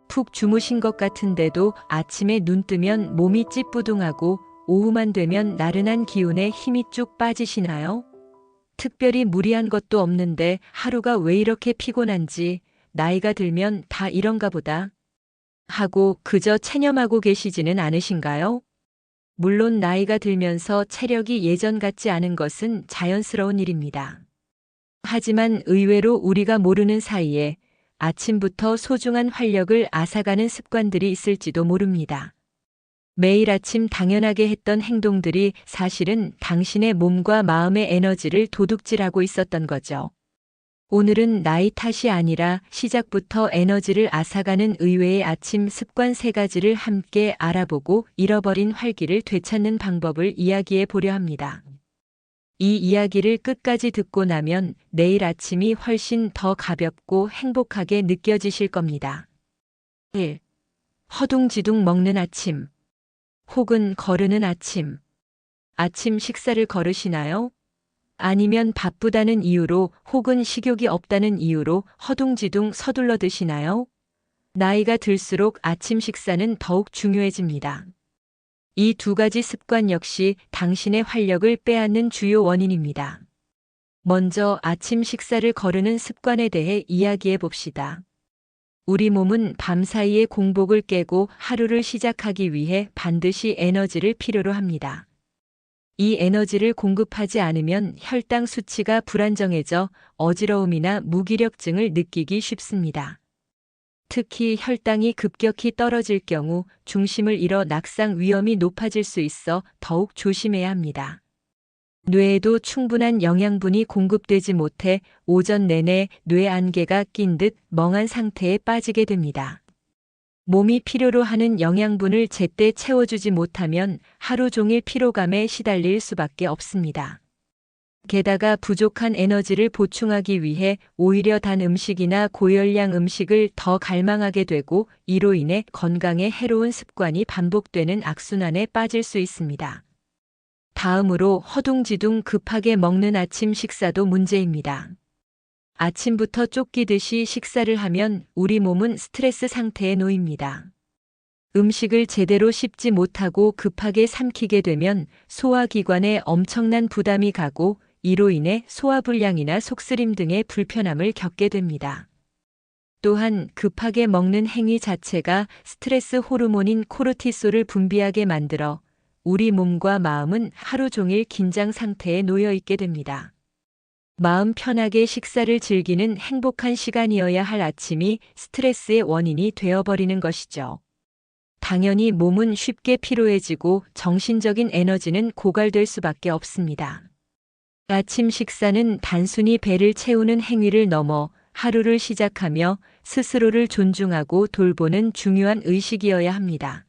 푹 주무신 것 같은데도 아침에 눈 뜨면 몸이 찌뿌둥하고 오후만 되면 나른한 기운에 힘이 쭉 빠지시나요? 특별히 무리한 것도 없는데 하루가 왜 이렇게 피곤한지 나이가 들면 다 이런가 보다 하고 그저 체념하고 계시지는 않으신가요? 물론 나이가 들면서 체력이 예전 같지 않은 것은 자연스러운 일입니다. 하지만 의외로 우리가 모르는 사이에 아침부터 소중한 활력을 앗아가는 습관들이 있을지도 모릅니다. 매일 아침 당연하게 했던 행동들이 사실은 당신의 몸과 마음의 에너지를 도둑질하고 있었던 거죠. 오늘은 나이 탓이 아니라 시작부터 에너지를 앗아가는 의외의 아침 습관 3가지를 함께 알아보고 잃어버린 활기를 되찾는 방법을 이야기해 보려 합니다. 이 이야기를 끝까지 듣고 나면 내일 아침이 훨씬 더 가볍고 행복하게 느껴지실 겁니다. 1. 허둥지둥 먹는 아침. 혹은 거르는 아침. 아침 식사를 거르시나요? 아니면 바쁘다는 이유로 혹은 식욕이 없다는 이유로 허둥지둥 서둘러 드시나요? 나이가 들수록 아침 식사는 더욱 중요해집니다. 이 2가지 습관 역시 당신의 활력을 빼앗는 주요 원인입니다. 먼저 아침 식사를 거르는 습관에 대해 이야기해 봅시다. 우리 몸은 밤사이에 공복을 깨고 하루를 시작하기 위해 반드시 에너지를 필요로 합니다. 이 에너지를 공급하지 않으면 혈당 수치가 불안정해져 어지러움이나 무기력증을 느끼기 쉽습니다. 특히 혈당이 급격히 떨어질 경우 중심을 잃어 낙상 위험이 높아질 수 있어 더욱 조심해야 합니다. 뇌에도 충분한 영양분이 공급되지 못해 오전 내내 뇌 안개가 낀 듯 멍한 상태에 빠지게 됩니다. 몸이 필요로 하는 영양분을 제때 채워주지 못하면 하루 종일 피로감에 시달릴 수밖에 없습니다. 게다가 부족한 에너지를 보충하기 위해 오히려 단 음식이나 고열량 음식을 더 갈망하게 되고 이로 인해 건강에 해로운 습관이 반복되는 악순환에 빠질 수 있습니다. 다음으로 허둥지둥 급하게 먹는 아침 식사도 문제입니다. 아침부터 쫓기듯이 식사를 하면 우리 몸은 스트레스 상태에 놓입니다. 음식을 제대로 씹지 못하고 급하게 삼키게 되면 소화기관에 엄청난 부담이 가고 이로 인해 소화불량이나 속쓰림 등의 불편함을 겪게 됩니다. 또한 급하게 먹는 행위 자체가 스트레스 호르몬인 코르티솔을 분비하게 만들어 우리 몸과 마음은 하루 종일 긴장 상태에 놓여 있게 됩니다. 마음 편하게 식사를 즐기는 행복한 시간이어야 할 아침이 스트레스의 원인이 되어버리는 것이죠. 당연히 몸은 쉽게 피로해지고 정신적인 에너지는 고갈될 수밖에 없습니다. 아침 식사는 단순히 배를 채우는 행위를 넘어 하루를 시작하며 스스로를 존중하고 돌보는 중요한 의식이어야 합니다.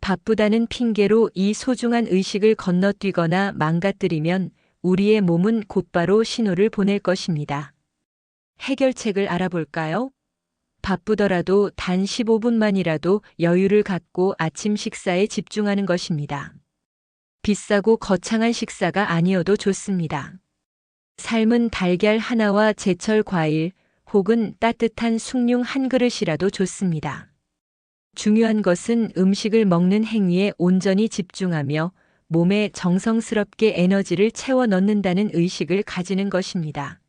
바쁘다는 핑계로 이 소중한 의식을 건너뛰거나 망가뜨리면 우리의 몸은 곧바로 신호를 보낼 것입니다. 해결책을 알아볼까요? 바쁘더라도 단 15분만이라도 여유를 갖고 아침 식사에 집중하는 것입니다. 비싸고 거창한 식사가 아니어도 좋습니다. 삶은 달걀 하나와 제철 과일 혹은 따뜻한 숭늉 한 그릇이라도 좋습니다. 중요한 것은 음식을 먹는 행위에 온전히 집중하며 몸에 정성스럽게 에너지를 채워 넣는다는 의식을 가지는 것입니다.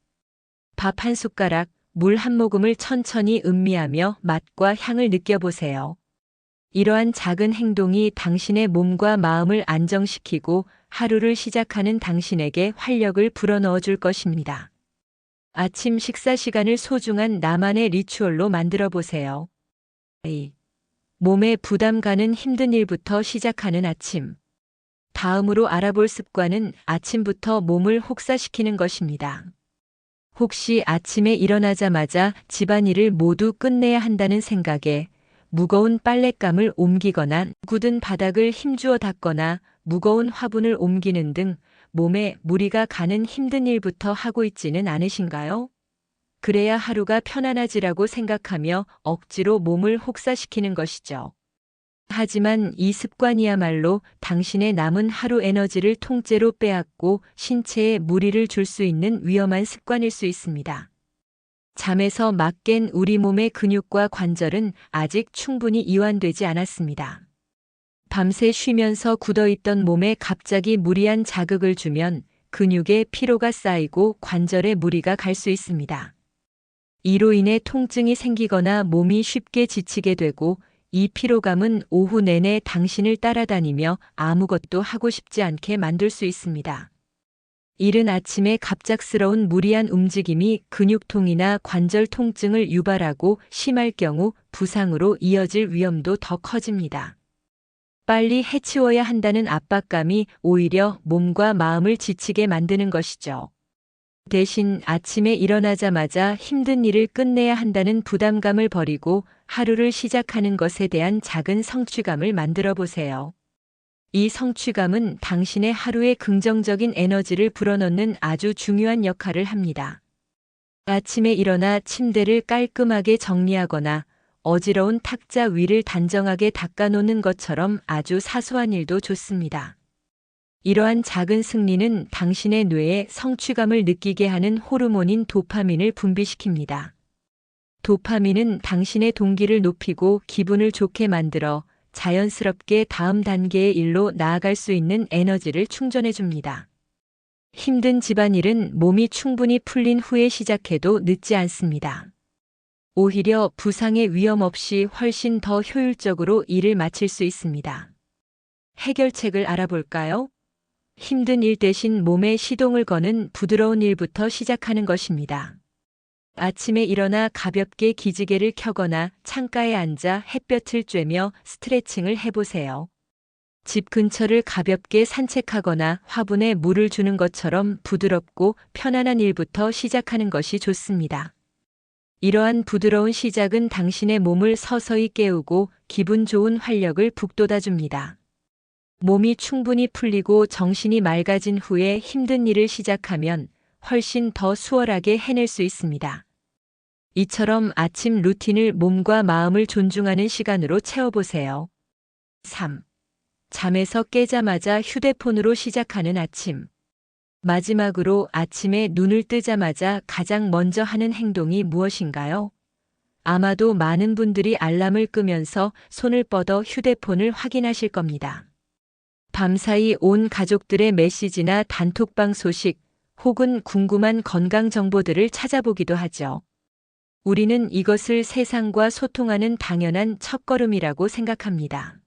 밥 한 숟가락, 물 한 모금을 천천히 음미하며 맛과 향을 느껴보세요. 이러한 작은 행동이 당신의 몸과 마음을 안정시키고 하루를 시작하는 당신에게 활력을 불어넣어 줄 것입니다. 아침 식사 시간을 소중한 나만의 리추얼로 만들어 보세요. 몸에 부담 가는 힘든 일부터 시작하는 아침. 다음으로 알아볼 습관은 아침부터 몸을 혹사시키는 것입니다. 혹시 아침에 일어나자마자 집안일을 모두 끝내야 한다는 생각에 무거운 빨랫감을 옮기거나 굳은 바닥을 힘주어 닦거나 무거운 화분을 옮기는 등 몸에 무리가 가는 힘든 일부터 하고 있지는 않으신가요? 그래야 하루가 편안하지라고 생각하며 억지로 몸을 혹사시키는 것이죠. 하지만 이 습관이야말로 당신의 남은 하루 에너지를 통째로 빼앗고 신체에 무리를 줄 수 있는 위험한 습관일 수 있습니다. 잠에서 막 깬 우리 몸의 근육과 관절은 아직 충분히 이완되지 않았습니다. 밤새 쉬면서 굳어있던 몸에 갑자기 무리한 자극을 주면 근육에 피로가 쌓이고 관절에 무리가 갈 수 있습니다. 이로 인해 통증이 생기거나 몸이 쉽게 지치게 되고, 이 피로감은 오후 내내 당신을 따라다니며 아무것도 하고 싶지 않게 만들 수 있습니다. 이른 아침에 갑작스러운 무리한 움직임이 근육통이나 관절 통증을 유발하고 심할 경우 부상으로 이어질 위험도 더 커집니다. 빨리 해치워야 한다는 압박감이 오히려 몸과 마음을 지치게 만드는 것이죠. 대신 아침에 일어나자마자 힘든 일을 끝내야 한다는 부담감을 버리고 하루를 시작하는 것에 대한 작은 성취감을 만들어 보세요. 이 성취감은 당신의 하루에 긍정적인 에너지를 불어넣는 아주 중요한 역할을 합니다. 아침에 일어나 침대를 깔끔하게 정리하거나 어지러운 탁자 위를 단정하게 닦아놓는 것처럼 아주 사소한 일도 좋습니다. 이러한 작은 승리는 당신의 뇌에 성취감을 느끼게 하는 호르몬인 도파민을 분비시킵니다. 도파민은 당신의 동기를 높이고 기분을 좋게 만들어 자연스럽게 다음 단계의 일로 나아갈 수 있는 에너지를 충전해 줍니다. 힘든 집안일은 몸이 충분히 풀린 후에 시작해도 늦지 않습니다. 오히려 부상의 위험 없이 훨씬 더 효율적으로 일을 마칠 수 있습니다. 해결책을 알아볼까요? 힘든 일 대신 몸에 시동을 거는 부드러운 일부터 시작하는 것입니다. 아침에 일어나 가볍게 기지개를 켜거나 창가에 앉아 햇볕을 쬐며 스트레칭을 해보세요. 집 근처를 가볍게 산책하거나 화분에 물을 주는 것처럼 부드럽고 편안한 일부터 시작하는 것이 좋습니다. 이러한 부드러운 시작은 당신의 몸을 서서히 깨우고 기분 좋은 활력을 북돋아줍니다. 몸이 충분히 풀리고 정신이 맑아진 후에 힘든 일을 시작하면 훨씬 더 수월하게 해낼 수 있습니다. 이처럼 아침 루틴을 몸과 마음을 존중하는 시간으로 채워보세요. 3. 잠에서 깨자마자 휴대폰으로 시작하는 아침. 마지막으로 아침에 눈을 뜨자마자 가장 먼저 하는 행동이 무엇인가요? 아마도 많은 분들이 알람을 끄면서 손을 뻗어 휴대폰을 확인하실 겁니다. 밤사이 온 가족들의 메시지나 단톡방 소식 혹은 궁금한 건강 정보들을 찾아보기도 하죠. 우리는 이것을 세상과 소통하는 당연한 첫걸음이라고 생각합니다.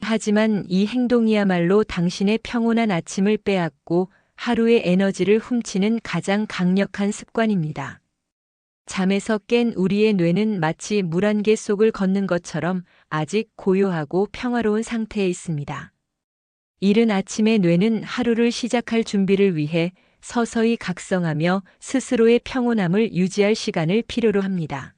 하지만 이 행동이야말로 당신의 평온한 아침을 빼앗고 하루의 에너지를 훔치는 가장 강력한 습관입니다. 잠에서 깬 우리의 뇌는 마치 물 한 개 속을 걷는 것처럼 아직 고요하고 평화로운 상태에 있습니다. 이른 아침의 뇌는 하루를 시작할 준비를 위해 서서히 각성하며 스스로의 평온함을 유지할 시간을 필요로 합니다.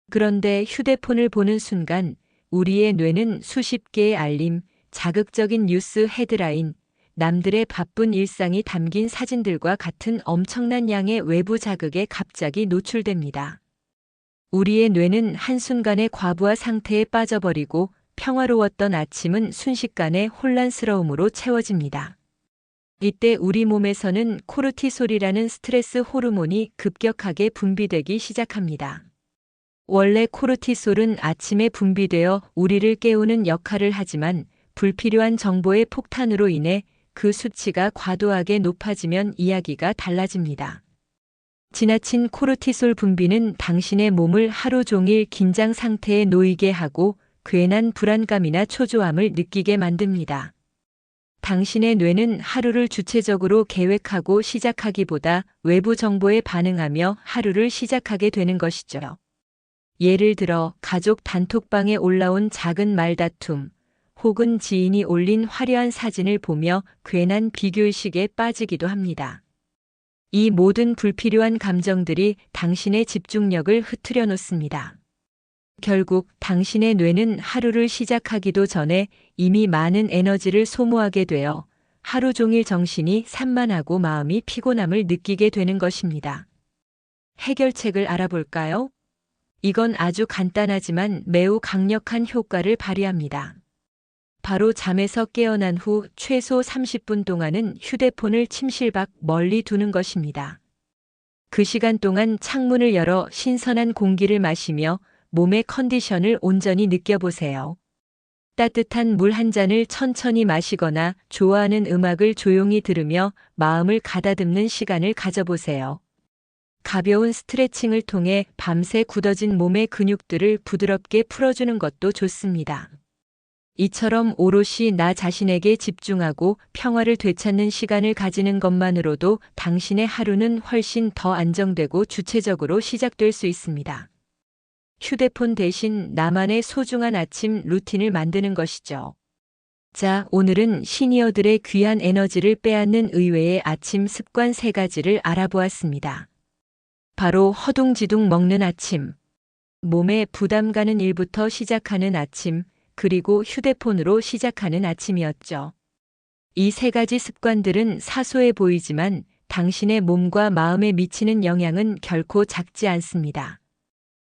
그런데 휴대폰을 보는 순간 우리의 뇌는 수십 개의 알림, 자극적인 뉴스 헤드라인, 남들의 바쁜 일상이 담긴 사진들과 같은 엄청난 양의 외부 자극에 갑자기 노출됩니다. 우리의 뇌는 한순간에 과부하 상태에 빠져버리고 평화로웠던 아침은 순식간에 혼란스러움으로 채워집니다. 이때 우리 몸에서는 코르티솔이라는 스트레스 호르몬이 급격하게 분비되기 시작합니다. 원래 코르티솔은 아침에 분비되어 우리를 깨우는 역할을 하지만 불필요한 정보의 폭탄으로 인해 그 수치가 과도하게 높아지면 이야기가 달라집니다. 지나친 코르티솔 분비는 당신의 몸을 하루 종일 긴장 상태에 놓이게 하고 괜한 불안감이나 초조함을 느끼게 만듭니다. 당신의 뇌는 하루를 주체적으로 계획하고 시작하기보다 외부 정보에 반응하며 하루를 시작하게 되는 것이죠. 예를 들어 가족 단톡방에 올라온 작은 말다툼, 혹은 지인이 올린 화려한 사진을 보며 괜한 비교의식에 빠지기도 합니다. 이 모든 불필요한 감정들이 당신의 집중력을 흐트려 놓습니다. 결국 당신의 뇌는 하루를 시작하기도 전에 이미 많은 에너지를 소모하게 되어 하루 종일 정신이 산만하고 마음이 피곤함을 느끼게 되는 것입니다. 해결책을 알아볼까요? 이건 아주 간단하지만 매우 강력한 효과를 발휘합니다. 바로 잠에서 깨어난 후 최소 30분 동안은 휴대폰을 침실 밖 멀리 두는 것입니다. 그 시간 동안 창문을 열어 신선한 공기를 마시며 몸의 컨디션을 온전히 느껴보세요. 따뜻한 물 한 잔을 천천히 마시거나 좋아하는 음악을 조용히 들으며 마음을 가다듬는 시간을 가져보세요. 가벼운 스트레칭을 통해 밤새 굳어진 몸의 근육들을 부드럽게 풀어주는 것도 좋습니다. 이처럼 오롯이 나 자신에게 집중하고 평화를 되찾는 시간을 가지는 것만으로도 당신의 하루는 훨씬 더 안정되고 주체적으로 시작될 수 있습니다. 휴대폰 대신 나만의 소중한 아침 루틴을 만드는 것이죠. 자, 오늘은 시니어들의 귀한 에너지를 빼앗는 의외의 아침 습관 3가지를 알아보았습니다. 바로 허둥지둥 먹는 아침, 몸에 부담 가는 일부터 시작하는 아침, 그리고 휴대폰으로 시작하는 아침이었죠. 이 3가지 습관들은 사소해 보이지만 당신의 몸과 마음에 미치는 영향은 결코 작지 않습니다.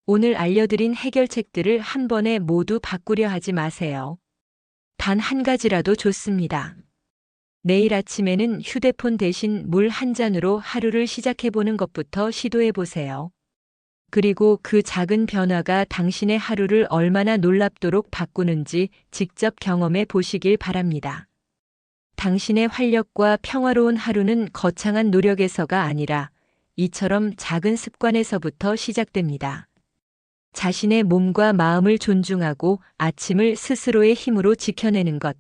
오늘 알려드린 해결책들을 한 번에 모두 바꾸려 하지 마세요. 단 한 가지라도 좋습니다. 내일 아침에는 휴대폰 대신 물 한 잔으로 하루를 시작해보는 것부터 시도해보세요. 그리고 그 작은 변화가 당신의 하루를 얼마나 놀랍도록 바꾸는지 직접 경험해 보시길 바랍니다. 당신의 활력과 평화로운 하루는 거창한 노력에서가 아니라 이처럼 작은 습관에서부터 시작됩니다. 자신의 몸과 마음을 존중하고 아침을 스스로의 힘으로 지켜내는 것.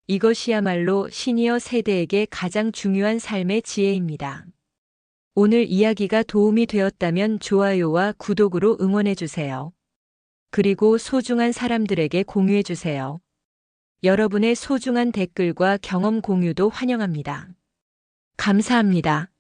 이것이야말로 시니어 세대에게 가장 중요한 삶의 지혜입니다. 오늘 이야기가 도움이 되었다면 좋아요와 구독으로 응원해주세요. 그리고 소중한 사람들에게 공유해주세요. 여러분의 소중한 댓글과 경험 공유도 환영합니다. 감사합니다.